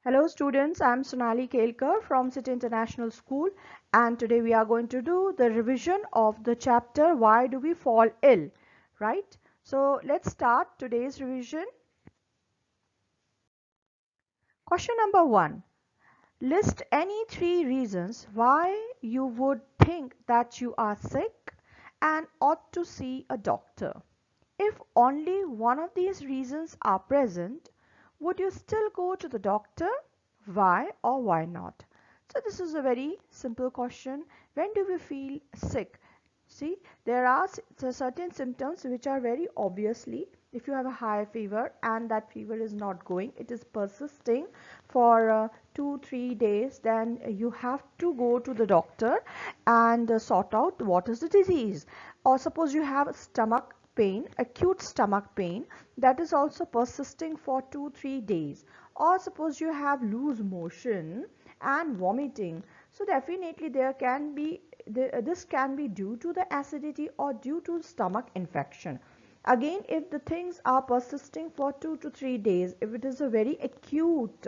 Hello students, I am Sonali Kelkar from City International School, and today we are going to do the revision of the chapter Why Do We Fall Ill, right? So let's start today's revision. Question number 1. List any 3 reasons why you would think that you are sick and ought to see a doctor. If only one of these reasons are present, would you still go to the doctor? Why or why not? So this is a very simple question. When do we feel sick? See, there are certain symptoms which are very obviously, if you have a high fever and that fever is not going, it is persisting for 2-3 days, then you have to go to the doctor and sort out what is the disease. Or suppose you have stomach pain, acute stomach pain, that is also persisting for 2-3 days. Or suppose you have loose motion and vomiting, so definitely this can be due to the acidity or due to stomach infection. Again, if the things are persisting for 2 to 3 days, if it is a very acute,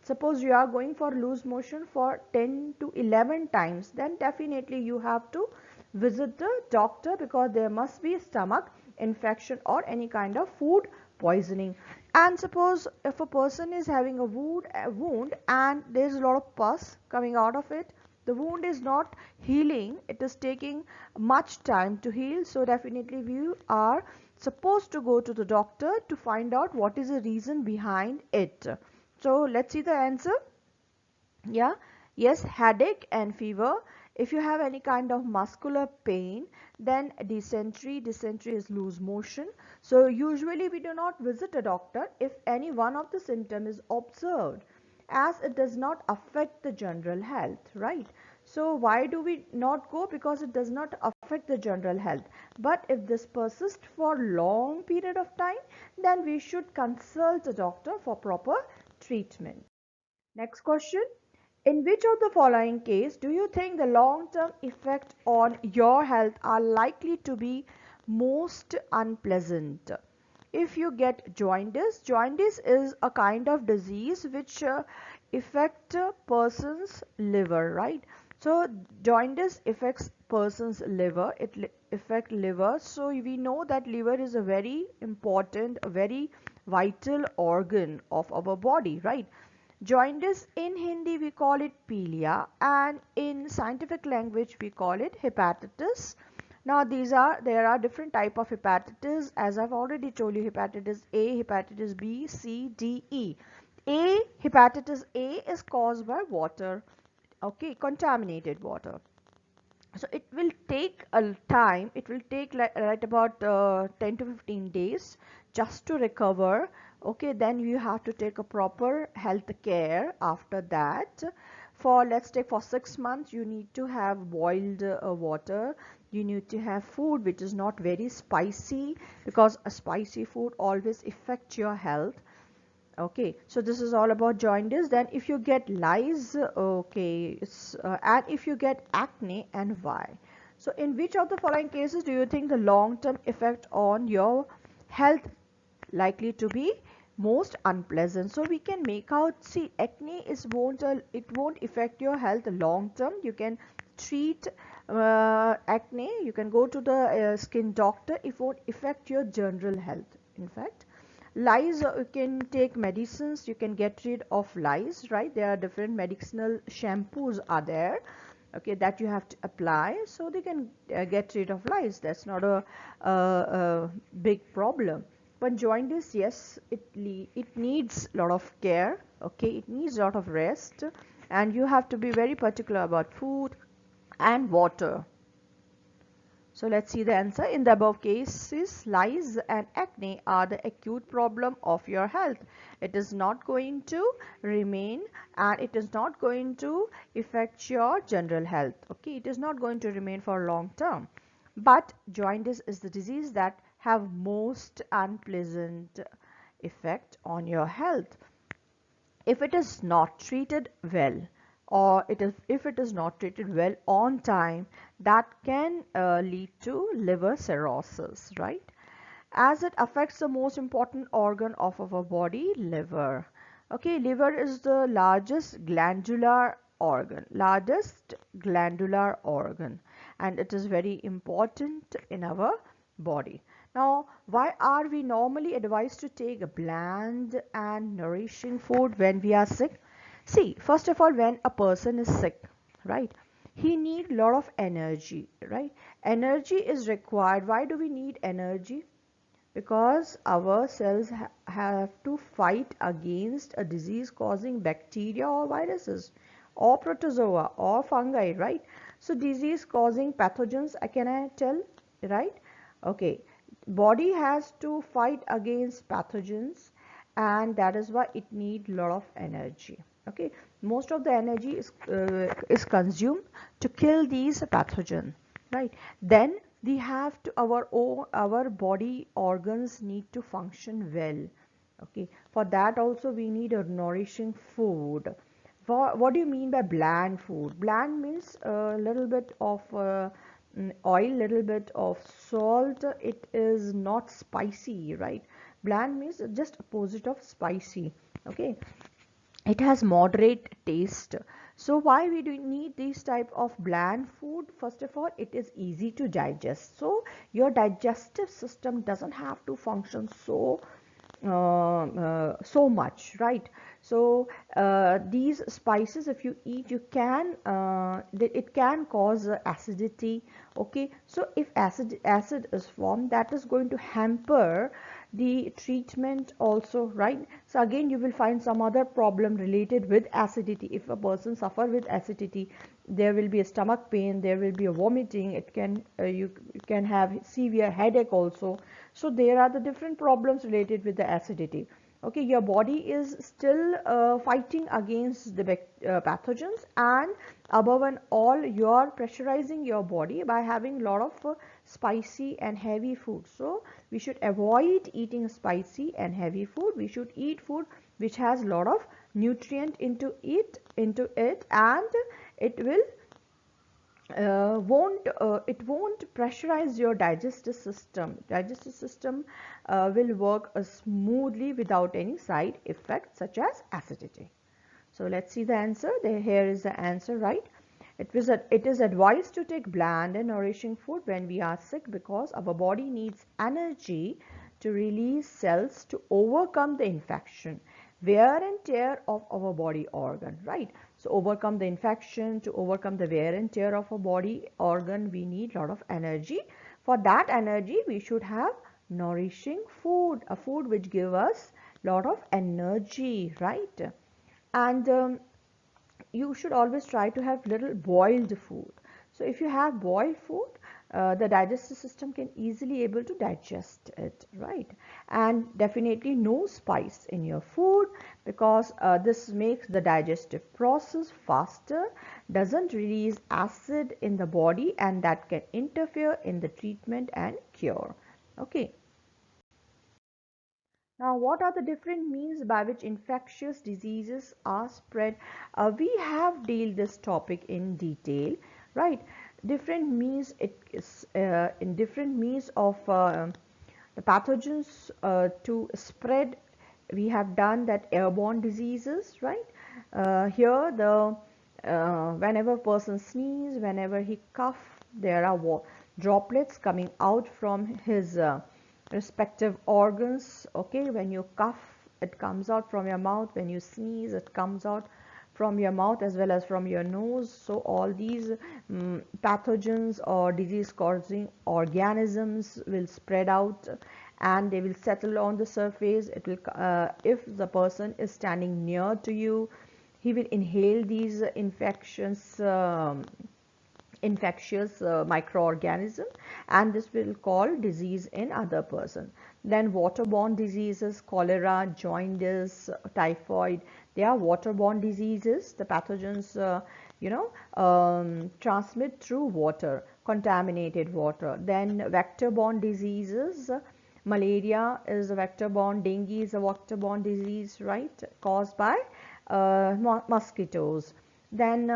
suppose you are going for loose motion for 10 to 11 times, then definitely you have to visit the doctor, because there must be stomach infection or any kind of food poisoning. And suppose if a person is having a wound and there is a lot of pus coming out of it, the wound is not healing, it is taking much time to heal, so definitely we are supposed to go to the doctor to find out what is the reason behind it. So let's see the answer. Yeah, yes, headache and fever. If you have any kind of muscular pain, then dysentery is loose motion. So usually we do not visit a doctor if any one of the symptom is observed, as it does not affect the general health, right? So why do we not go? Because it does not affect the general health. But if this persists for long period of time, then we should consult a doctor for proper treatment. Next question. In which of the following case do you think the long-term effect on your health are likely to be most unpleasant? If you get jaundice is a kind of disease which affect a person's liver, right? So jaundice affects person's liver, affect liver. So we know that liver is a very important, a very vital organ of our body, right? Jaundice, in Hindi we call it pilia, and in scientific language we call it hepatitis. Now there are different type of hepatitis, as I've already told you: hepatitis A, hepatitis B, C, D, E. Hepatitis A is caused by water, okay, contaminated water. So it will take a time, it will take like right about 10 to 15 days just to recover. Okay, then you have to take a proper health care after that. For, let's take, for 6 months you need to have boiled water. You need to have food which is not very spicy, because a spicy food always affects your health. Okay, so this is all about jaundice. Then if you get lice, okay, and if you get acne, and why? So in which of the following cases do you think the long-term effect on your health likely to be most unpleasant? So we can make out, see, acne it won't affect your health long term. You can treat acne, you can go to the skin doctor, it won't affect your general health. In fact, lice, you can take medicines, you can get rid of lice, right? There are different medicinal shampoos are there, okay, that you have to apply, so they can get rid of lice. That's not a big problem. But jaundice, yes, it needs a lot of care, okay, it needs a lot of rest, and you have to be very particular about food and water. So let's see the answer. In the above cases, lice and acne are the acute problem of your health. It is not going to remain, and it is not going to affect your general health. Okay, it is not going to remain for long term. But jaundice is the disease that have most unpleasant effect on your health if it is not treated well, or if it is not treated well on time, that can lead to liver cirrhosis, right? As it affects the most important organ of our body, liver. Okay, liver is the largest glandular organ, and it is very important in our body. Now, why are we normally advised to take a bland and nourishing food when we are sick? See, first of all, when a person is sick, right, he need a lot of energy, right? Energy is required. Why do we need energy? Because our cells have to fight against a disease causing bacteria or viruses or protozoa or fungi, right? So disease causing pathogens, can I tell, right? Okay, body has to fight against pathogens, and that is why it need lot of energy. Okay, most of the energy is consumed to kill these pathogen, right? Then we have to our body organs need to function well. Okay, for that also we need a nourishing food. What do you mean by bland food? Bland means a little bit of oil, little bit of salt. It is not spicy, right? Bland means just opposite of spicy. Okay, it has moderate taste. So why we do need this type of bland food? First of all, it is easy to digest, so your digestive system doesn't have to function so much, right? So these spices, if you eat, you can it can cause acidity. Okay, so if acid is formed, that is going to hamper the treatment also, right? So again, you will find some other problem related with acidity. If a person suffer with acidity, there will be a stomach pain, there will be a vomiting, it can you can have severe headache also. So there are the different problems related with the acidity. Okay, your body is still fighting against the pathogens, and above and all, you are pressurizing your body by having a lot of spicy and heavy food. So we should avoid eating spicy and heavy food. We should eat food which has a lot of nutrient into it, and it will won't pressurize your digestive system will work smoothly without any side effects such as acidity. So let's see the answer. Here is the answer, right? It is advised to take bland and nourishing food when we are sick because our body needs energy to release cells to overcome the infection, wear and tear of our body organ, right? So overcome the infection, to overcome the wear and tear of a body organ, we need a lot of energy. For that energy, we should have nourishing food, a food which give us lot of energy, right? And you should always try to have little boiled food. So if you have boiled food, the digestive system can easily able to digest it, right? And definitely no spice in your food, because this makes the digestive process faster, doesn't release acid in the body, and that can interfere in the treatment and cure. Okay. Now, what are the different means by which infectious diseases are spread? We have dealt this topic in detail, right? Different means, it is in different means of the pathogens to spread. We have done that airborne diseases, right? Here, the whenever person sneeze, whenever he cough, there are droplets coming out from his respective organs. Okay, when you cough, it comes out from your mouth. When you sneeze, it comes out from your mouth as well as from your nose. So all these pathogens or disease causing organisms will spread out, and they will settle on the surface. It will if the person is standing near to you, he will inhale these infectious microorganism, and this will call disease in other person. Then waterborne diseases, cholera, jaundice, typhoid, they are waterborne diseases. The pathogens transmit through water, contaminated water. Then vector-borne diseases, malaria is a vector-borne, dengue is a vector-borne disease, right, caused by mosquitoes. Then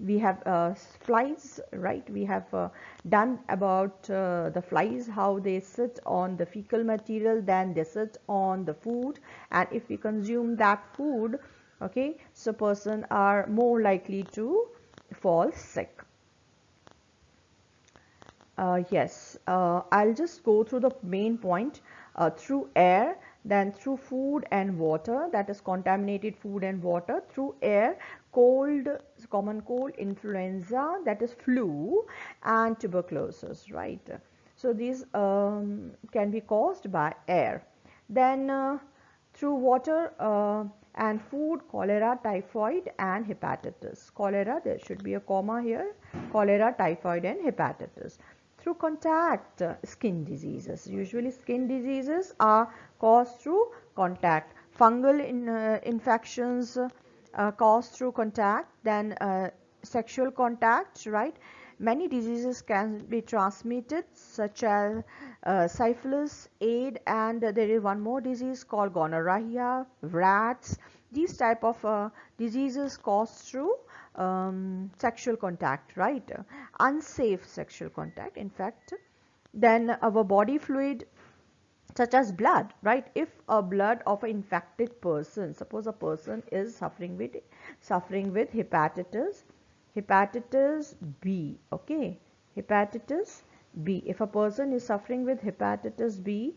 we have flies, right? We have done about the flies, how they sit on the fecal material, then they sit on the food, and if we consume that food, okay, so person are more likely to fall sick. Yes, I'll just go through the main point. Through air, then through food and water, that is contaminated food and water, through air, cold, common cold, influenza, that is flu, and tuberculosis, right? So these can be caused by air. Then through water and food, cholera, typhoid, and hepatitis. Cholera, there should be a comma here, cholera, typhoid, and hepatitis. Through contact, skin diseases. Usually skin diseases are caused through contact. Fungal infections caused through contact, then sexual contact, right? Many diseases can be transmitted, such as syphilis, AIDS, and there is one more disease called gonorrhea, rats. These type of diseases caused through sexual contact, right? Unsafe sexual contact, in fact. Then our body fluid, such as blood, right? If a blood of an infected person, suppose a person is suffering with hepatitis B, okay, hepatitis B. If a person is suffering with hepatitis B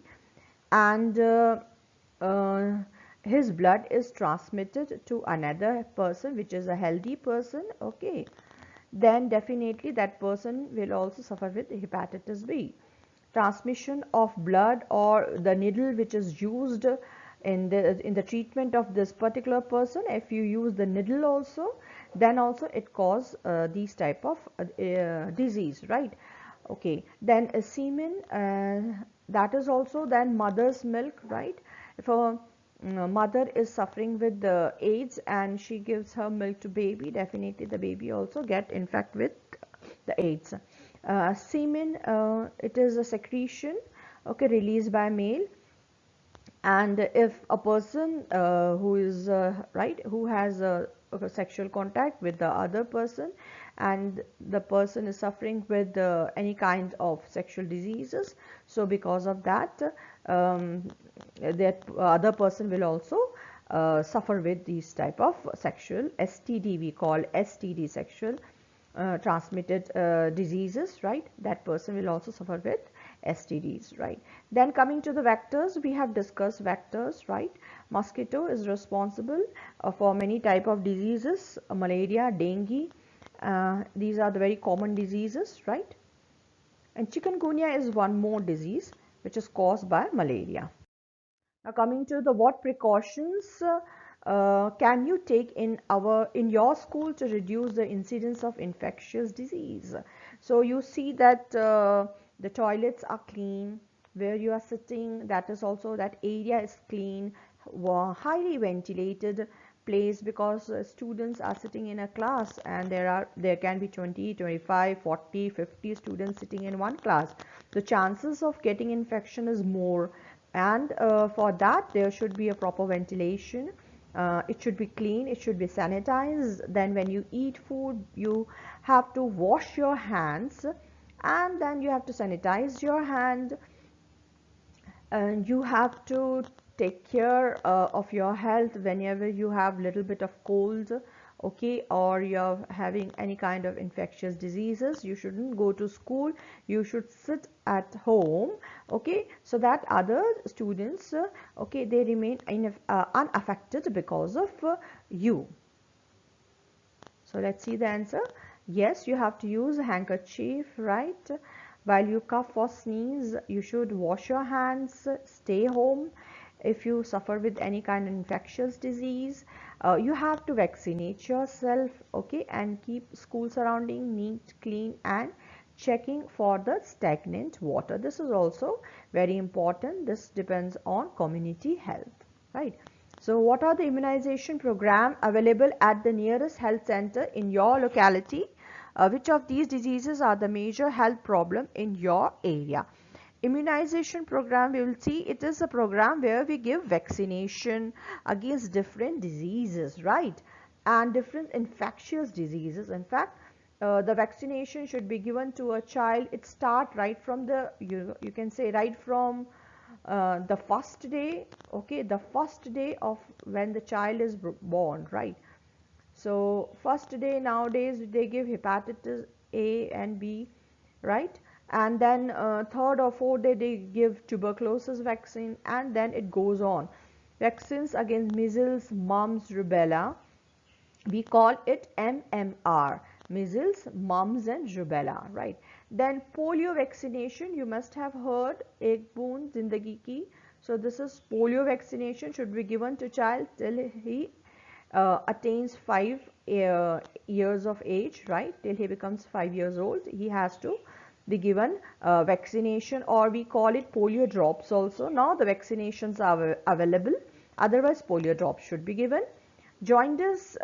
and uh, his blood is transmitted to another person, which is a healthy person, okay, then definitely that person will also suffer with hepatitis B. Transmission of blood or the needle which is used in the treatment of this particular person, if you use the needle also, then also it cause these type of disease, right? Okay, then semen, that is also then mother's milk, right? If a mother is suffering with the AIDS and she gives her milk to baby, definitely the baby also get infected with the AIDS. Semen, it is a secretion, okay, released by male, and if a person who is right, who has a sexual contact with the other person, and the person is suffering with any kind of sexual diseases, so because of that, that other person will also suffer with these type of sexual STD, we call STD, sexual transmitted diseases, right? That person will also suffer with STDs, right? Then coming to the vectors, we have discussed vectors, right? Mosquito is responsible for many type of diseases, malaria, dengue. These are the very common diseases, right? And chikungunya is one more disease which is caused by malaria. Now coming to the what precautions can you take in your school to reduce the incidence of infectious disease? So you see that the toilets are clean, where you are sitting, that is also, that area is clean, highly ventilated place, because students are sitting in a class and there can be 20, 25, 40, 50 students sitting in one class. The chances of getting infection is more, and for that there should be a proper ventilation. It should be clean, it should be sanitized. Then when you eat food, you have to wash your hands, and then you have to sanitize your hand, and you have to take care of your health whenever you have little bit of cold, okay, or you're having any kind of infectious diseases. You shouldn't go to school, you should sit at home, okay, so that other students, okay, they remain unaffected because of you. So let's see the answer. Yes, you have to use a handkerchief, right? While you cough or sneeze, you should wash your hands, stay home. If you suffer with any kind of infectious disease, you have to vaccinate yourself, okay, and keep school surrounding neat, clean, and checking for the stagnant water. This is also very important. This depends on community health, right? So what are the immunization program available at the nearest health center in your locality? Which of these diseases are the major health problem in your area? Immunization program, we will see, it is a program where we give vaccination against different diseases, right? and different infectious diseases. In fact, the vaccination should be given to a child. It start right from the, you can say right from the first day, okay, the first day of when the child is born, right? So first day nowadays they give hepatitis A and B, right? And then third or fourth day they give tuberculosis vaccine, and then it goes on. Vaccines against measles, mumps, rubella, we call it MMR, measles, mumps and rubella, right? Then polio vaccination, you must have heard Airborne Zindagi. So this is polio vaccination, should be given to child till he attains 5 years of age, right? Till he becomes 5 years old, he has to be given vaccination, or we call it polio drops also. Now the vaccinations are available, otherwise polio drops should be given. Jaundice,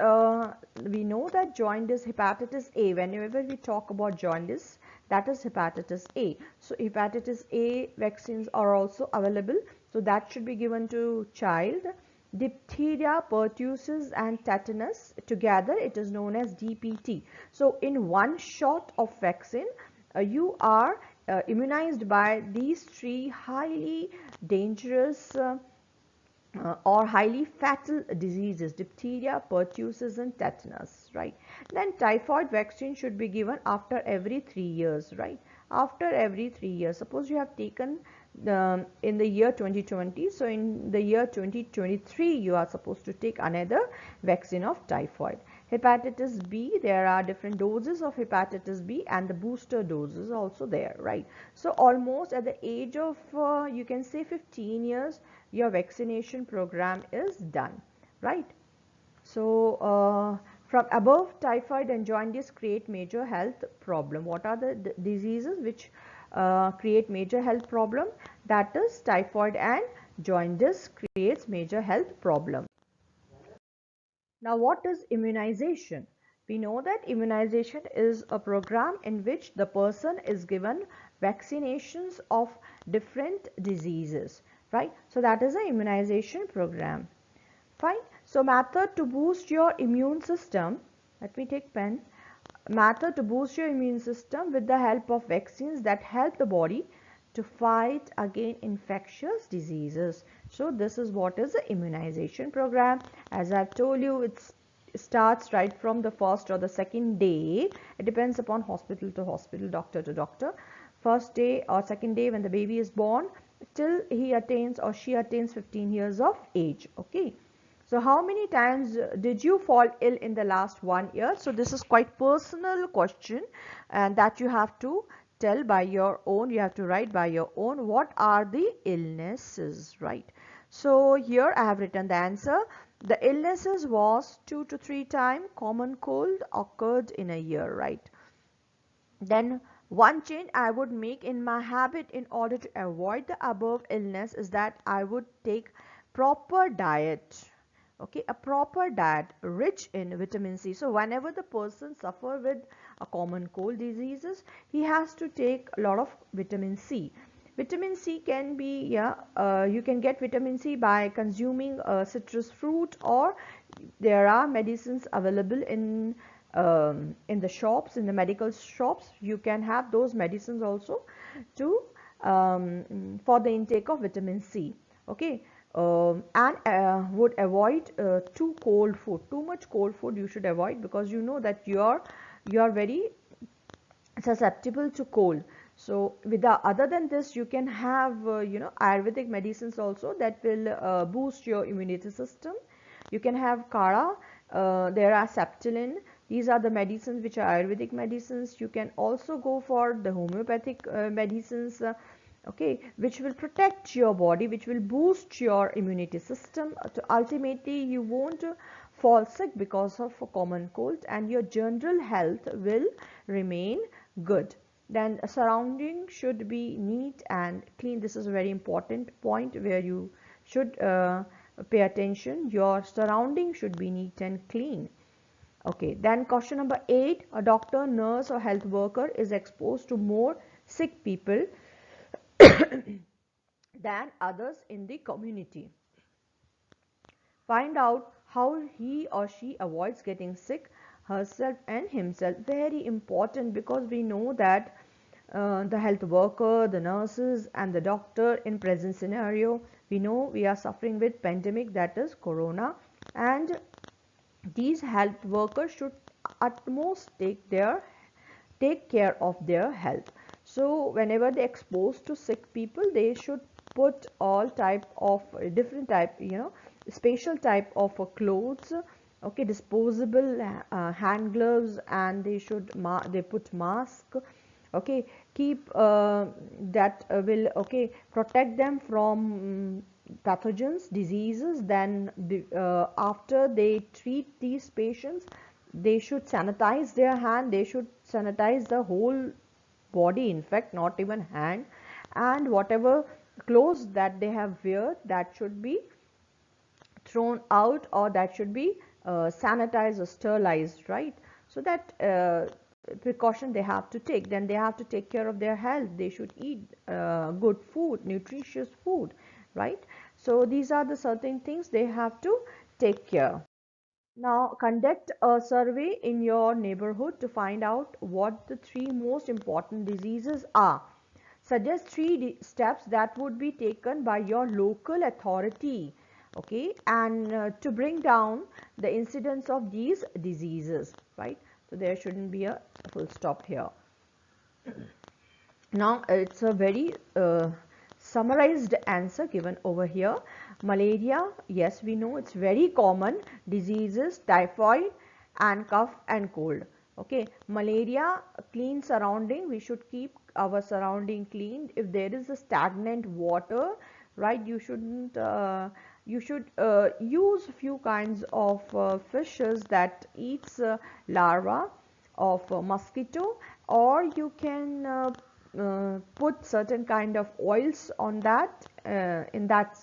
we know that jaundice, hepatitis A, whenever we talk about jaundice, that is hepatitis A. So hepatitis A vaccines are also available, so that should be given to child. Diphtheria, pertussis and tetanus, together it is known as DPT. So in one shot of vaccine, you are immunized by these three highly dangerous or highly fatal diseases: diphtheria, pertussis and tetanus, right? Then typhoid vaccine should be given after every 3 years, right? After every 3 years. Suppose you have taken in the year 2020, so in the year 2023 you are supposed to take another vaccine of typhoid. Hepatitis B, there are different doses of hepatitis B and the booster doses also there, right? So almost at the age of you can say 15 years, your vaccination program is done, right? So from above, typhoid and jaundice create major health problem. What are the diseases which create major health problem? That is typhoid and jaundice creates major health problem. Now what is immunization? We know that immunization is a program in which the person is given vaccinations of different diseases, right? So that is an immunization program. Fine. So method to boost your immune system. Let me take pen. Method to boost your immune system with the help of vaccines that help the body to fight against infectious diseases. So this is what is the immunization program. As I've told you, it starts right from the first or the second day. It depends upon hospital to hospital, doctor to doctor. First day or second day when the baby is born till he attains or she attains 15 years of age. Okay. So how many times did you fall ill in the last 1 year? So this is quite personal question, and that you have to tell by your own, you have to write by your own what are the illnesses, right? So here I have written the answer. The illnesses was 2 to 3 times common cold occurred in a year, right? Then one change I would make in my habit in order to avoid the above illness is that I would take proper diet. Okay, a proper diet rich in vitamin C. So whenever the person suffer with a common cold diseases, he has to take a lot of vitamin C. Vitamin C can be, yeah, you can get vitamin C by consuming citrus fruit, or there are medicines available in the shops, in the medical shops. You can have those medicines also to for the intake of vitamin C. Okay, and would avoid too cold food. Too much cold food you should avoid, because you know that you are very susceptible to cold. So with the, other than this, you can have Ayurvedic medicines also that will boost your immunity system. You can have kara, there are septilin. These are the medicines which are Ayurvedic medicines. You can also go for the homeopathic medicines, okay, which will protect your body, which will boost your immunity system. Ultimately you won't fall sick because of a common cold, and your general health will remain good. Then surrounding should be neat and clean. This is a very important point where you should pay attention. Your surrounding should be neat and clean. Okay, then question number 8, a doctor, nurse or health worker is exposed to more sick people than others in the community. Find out how he or she avoids getting sick herself and himself. Very important, because we know that the health worker, the nurses and the doctor in present scenario, we know we are suffering with pandemic, that is corona, and these health workers should utmost take care of their health. So whenever they exposed to sick people, they should put all type of different type, special type of clothes, okay, disposable hand gloves, and they put mask, okay, keep that will, okay, protect them from pathogens, diseases. Then after they treat these patients, they should sanitize their hand, they should sanitize the whole body, in fact not even hand, and whatever clothes that they have wear, that should be thrown out, or that should be sanitized or sterilized, right? So that precaution they have to take. Then they have to take care of their health, they should eat good food, nutritious food, right? So these are the certain things they have to take care. Now conduct a survey in your neighborhood to find out what the three most important diseases are. Suggest three steps that would be taken by your local authority, okay, and to bring down the incidence of these diseases, right? So there shouldn't be a full stop here. Now it's a very summarized answer given over here. Malaria, yes, we know it's very common diseases, typhoid and cough and cold. Okay, malaria, clean surrounding, we should keep our surrounding clean. If there is a stagnant water, right, you shouldn't you should use few kinds of fishes that eats larva of mosquito, or you can put certain kind of oils on that in that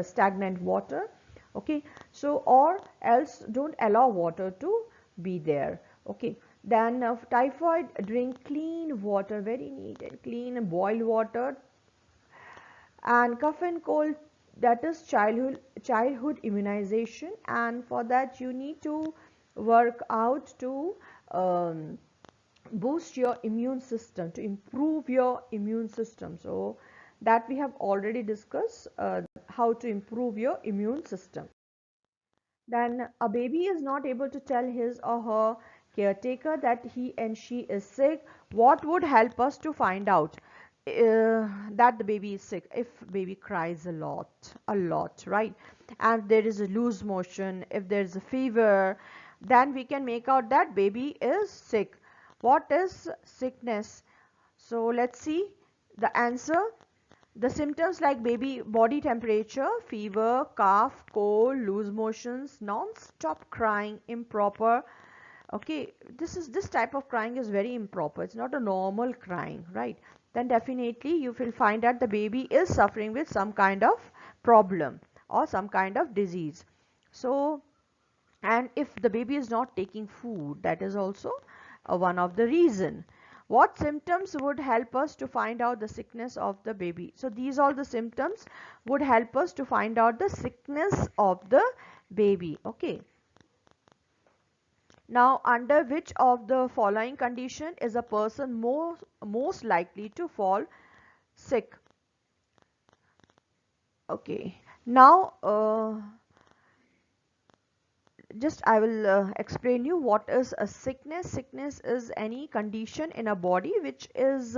stagnant water, okay. So or else don't allow water to be there, okay. Then typhoid, drink clean water, very neat and clean boiled water. And cough and cold, that is childhood immunization, and for that you need to work out to um, boost your immune system, to improve your immune system. So that we have already discussed, how to improve your immune system. Then a baby is not able to tell his or her caretaker that he and she is sick. What would help us to find out that the baby is sick? If baby cries a lot, right, and there is a loose motion, if there is a fever, then we can make out that baby is sick. What is sickness? So let's see the answer. The symptoms like baby body temperature, fever, cough, cold, loose motions, non-stop crying, improper. Okay, this type of crying is very improper. It's not a normal crying, right? Then definitely you will find that the baby is suffering with some kind of problem or some kind of disease. So, and if the baby is not taking food, that is also one of the reason. What symptoms would help us to find out the sickness of the baby? So these all the symptoms would help us to find out the sickness of the baby, okay. Now under which of the following condition is a person most likely to fall sick? Okay, now just I will explain you what is a sickness. Sickness is any condition in a body which is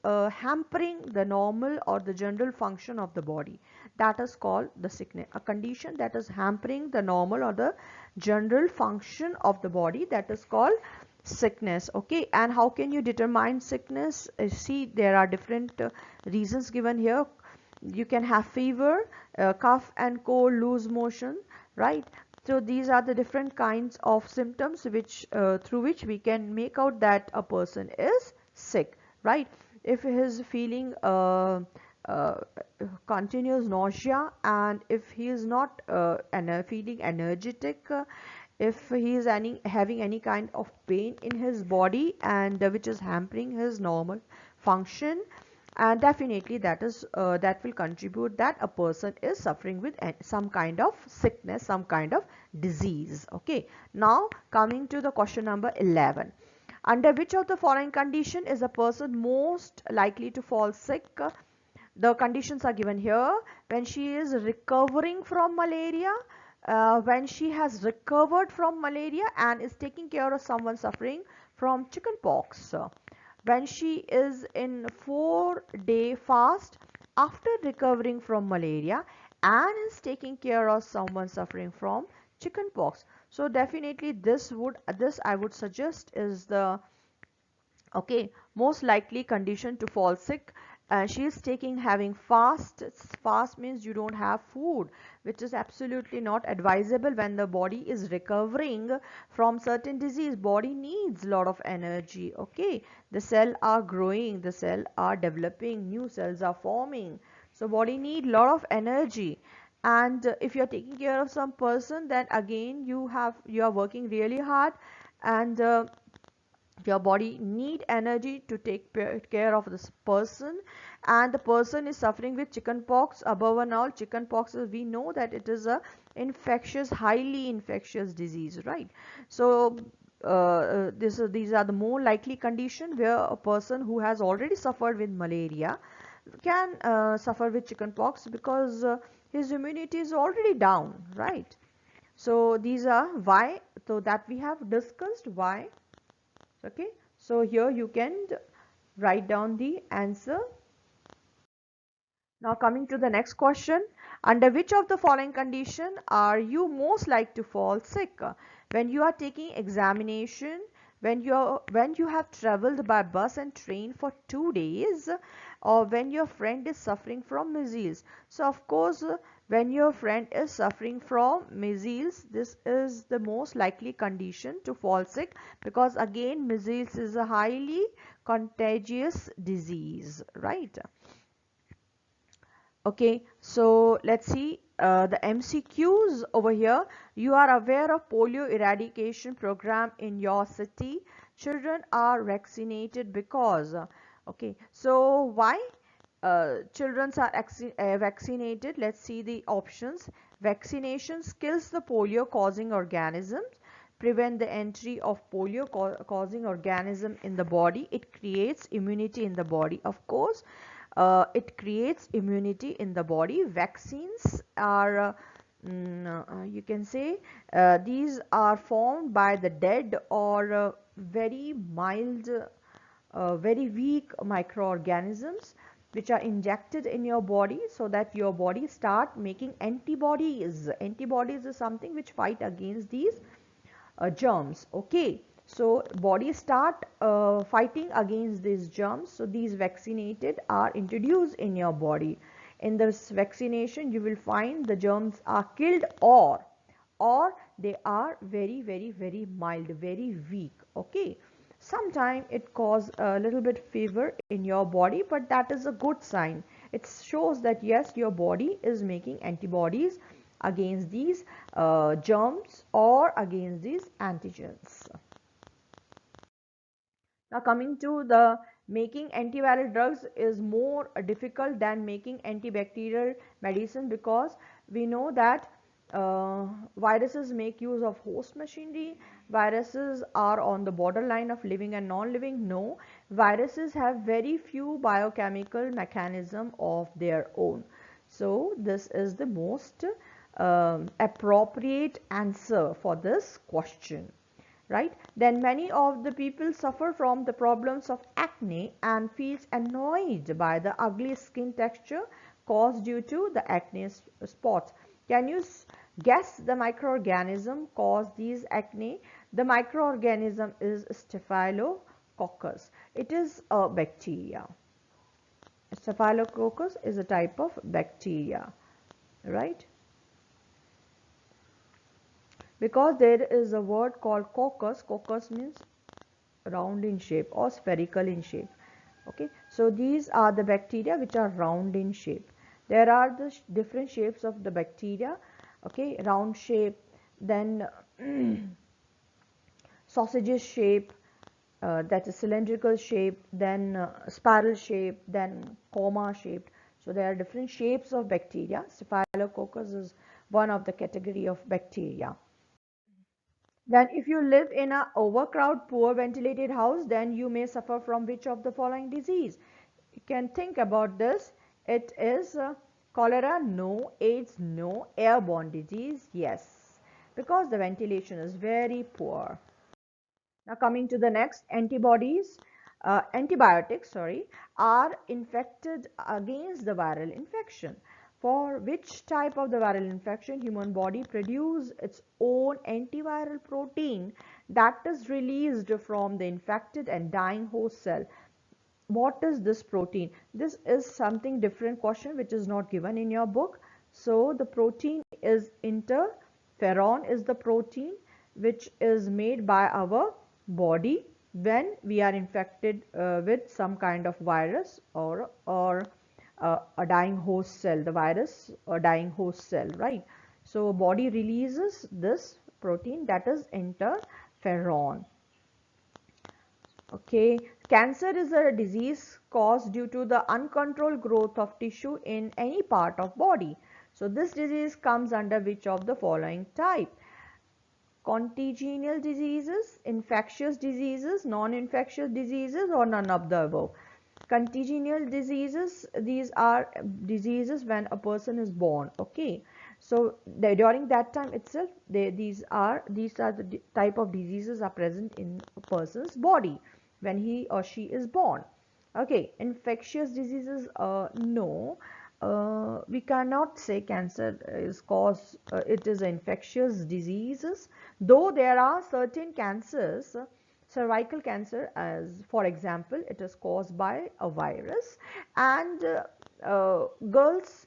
hampering the normal or the general function of the body. That is called the sickness. A condition that is hampering the normal or the general function of the body, that is called sickness, okay. And how can you determine sickness? See, there are different reasons given here. You can have fever, cough and cold, loose motion, right? So these are the different kinds of symptoms which through which we can make out that a person is sick, right? If he is feeling uh, continuous nausea, and if he is not feeling energetic, if he is having any kind of pain in his body, and which is hampering his normal function, and definitely that will contribute that a person is suffering with some kind of sickness, some kind of disease. Okay, now coming to the question number 11. Under which of the following condition is a person most likely to fall sick? The conditions are given here. When she is recovering from malaria, when she has recovered from malaria and is taking care of someone suffering from chickenpox, when she is in 4-day fast after recovering from malaria and is taking care of someone suffering from chickenpox. So definitely this I would suggest is the most likely condition to fall sick. She is having fast means you don't have food, which is absolutely not advisable when the body is recovering from certain disease. Body needs a lot of energy. Okay, the cell are growing, the cell are developing, new cells are forming, so body need lot of energy. And if you're taking care of some person, then again you are working really hard, and your body need energy to take care of this person, and the person is suffering with chickenpox. Above and all, chickenpox, we know that it is a highly infectious disease, right? So these are the more likely condition where a person who has already suffered with malaria can suffer with chickenpox, because his immunity is already down, right? So these are why, so that we have discussed why. Okay, so here you can write down the answer. Now coming to the next question. Under which of the following condition are you most like to fall sick? When you are taking examination, when you have traveled by bus and train for 2 days, or when your friend is suffering from measles. So of course, when your friend is suffering from measles, this is the most likely condition to fall sick, because again measles is a highly contagious disease, right? Okay, so let's see the MCQs over here. You are aware of polio eradication program in your city. Children are vaccinated because, okay, so why children are vaccinated? Let's see the options. Vaccination kills the polio causing organisms, prevent the entry of polio causing organism in the body. It creates immunity in the body, of course. It creates immunity in the body. Vaccines are you can say these are formed by the dead or very mild, very weak microorganisms, which are injected in your body so that your body start making antibodies. Antibodies is something which fight against these germs. Okay, so body start fighting against these germs, so these vaccinated are introduced in your body. In this vaccination you will find the germs are killed, or they are very very very mild, very weak. Okay, sometimes it cause a little bit fever in your body, but that is a good sign. It shows that yes, your body is making antibodies against these germs or against these antigens. Now coming to the making antiviral drugs is more difficult than making antibacterial medicine, because we know that viruses make use of host machinery. Viruses are on the borderline of living and non-living. No, viruses have very few biochemical mechanism of their own. So this is the most appropriate answer for this question, right? Then many of the people suffer from the problems of acne and feels annoyed by the ugly skin texture caused due to the acne spots. Can you guess the microorganism caused these acne? The microorganism is Staphylococcus. It is a bacteria. Staphylococcus is a type of bacteria, right? Because there is a word called coccus. Coccus means round in shape or spherical in shape. Okay, so these are the bacteria which are round in shape. There are the different shapes of the bacteria. Okay, round shape, then sausages shape, that is cylindrical shape, then spiral shape, then comma shaped. So there are different shapes of bacteria. Staphylococcus is one of the category of bacteria. Then if you live in a overcrowded, poor ventilated house, then you may suffer from which of the following disease? You can think about this. It is cholera, no. AIDS, no. Airborne disease, yes, because the ventilation is very poor. Now coming to the next, antibiotics, are infected against the viral infection. For which type of the viral infection, human body produce its own antiviral protein that is released from the infected and dying host cell. What is this protein? This is something different question which is not given in your book. So the protein is interferon is the protein which is made by our body when we are infected with some kind of virus or a dying host cell, the virus or dying host cell, right? So body releases this protein, that is interferon. Okay, cancer is a disease caused due to the uncontrolled growth of tissue in any part of body. So this disease comes under which of the following type? Contagious diseases, infectious diseases, non-infectious diseases, or none of the above. Contagious diseases, these are diseases when a person is born. Okay, so during that time itself, these are the type of diseases are present in a person's body when he or she is born. Okay, infectious diseases, no. We cannot say cancer is caused, it is infectious diseases, though there are certain cancers, cervical cancer as for example, it is caused by a virus, and girls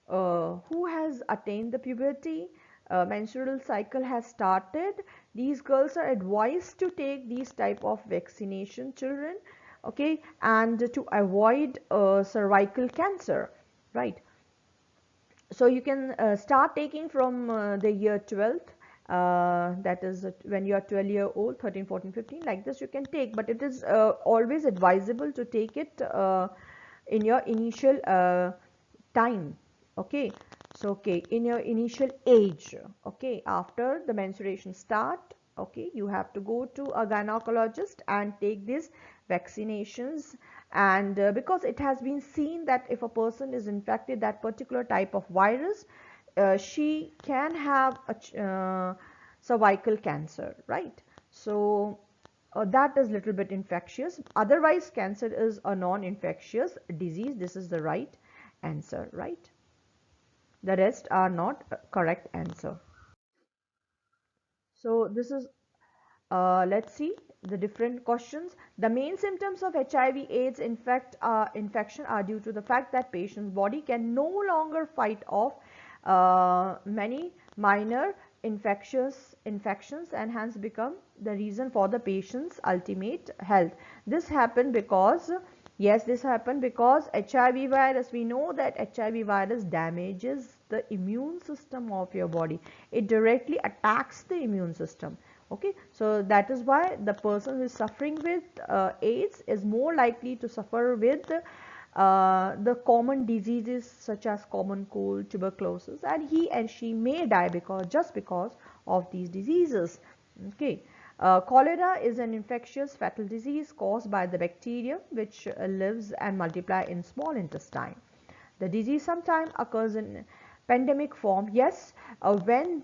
who has attained the puberty, menstrual cycle has started, these girls are advised to take these type of vaccination, children, okay, and to avoid cervical cancer, right? So you can start taking from the year 12th, that is when you are 12-year old, 13, 14, 15, like this you can take, but it is always advisable to take it in your initial time. Okay, so okay, in your initial age. Okay, after the menstruation start, okay, you have to go to a gynecologist and take these vaccinations, and because it has been seen that if a person is infected that particular type of virus, she can have a cervical cancer, right? So that is little bit infectious. Otherwise cancer is a non-infectious disease. This is the right answer, right? The rest are not correct answer. So this is let's see the different questions. The main symptoms of HIV/AIDS infection are due to the fact that patient's body can no longer fight off many minor infections and hence become the reason for the patient's ultimate health. This happened because, yes, this happened because HIV virus, we know that HIV virus damages the immune system of your body. It directly attacks the immune system. Okay, so that is why the person who is suffering with AIDS is more likely to suffer with the common diseases such as common cold, tuberculosis, and he and she may die just because of these diseases. Okay, cholera is an infectious fatal disease caused by the bacteria which lives and multiply in small intestine. The disease sometimes occurs in pandemic form. Yes, when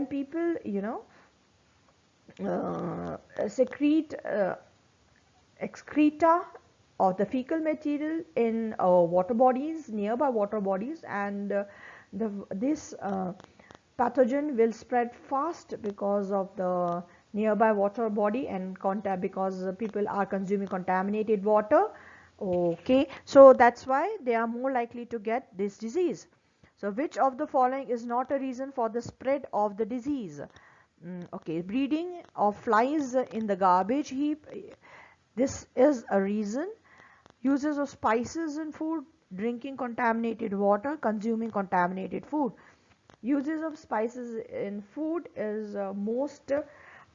people, you know, secrete excreta or the fecal material in water bodies, nearby water bodies, and this pathogen will spread fast because of the nearby water body and contact, because people are consuming contaminated water. Okay, so that's why they are more likely to get this disease. So which of the following is not a reason for the spread of the disease? Okay, breeding of flies in the garbage heap, this is a reason. Uses of spices in food, drinking contaminated water, consuming contaminated food. Uses of spices in food is most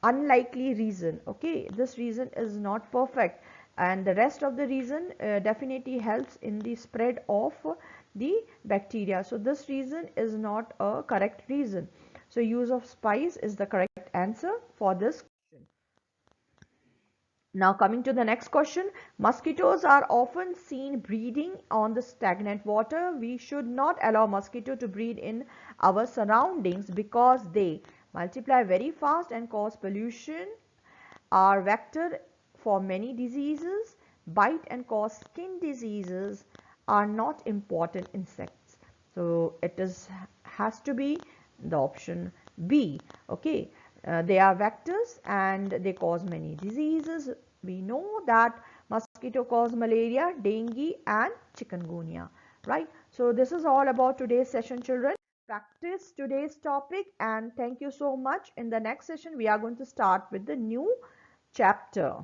unlikely reason. Okay, this reason is not perfect, and the rest of the reason definitely helps in the spread of the bacteria. So this reason is not a correct reason. So use of spice is the correct answer for this question. Now coming to the next question, mosquitoes are often seen breeding on the stagnant water. We should not allow mosquito to breed in our surroundings because they multiply very fast and cause pollution, are vector for many diseases, bite and cause skin diseases, are not important insects. So it has to be the option B. Okay, they are vectors and they cause many diseases. We know that mosquito cause malaria, dengue and chikungunya, right? So this is all about today's session, children. Practice today's topic and thank you so much. In the next session we are going to start with the new chapter.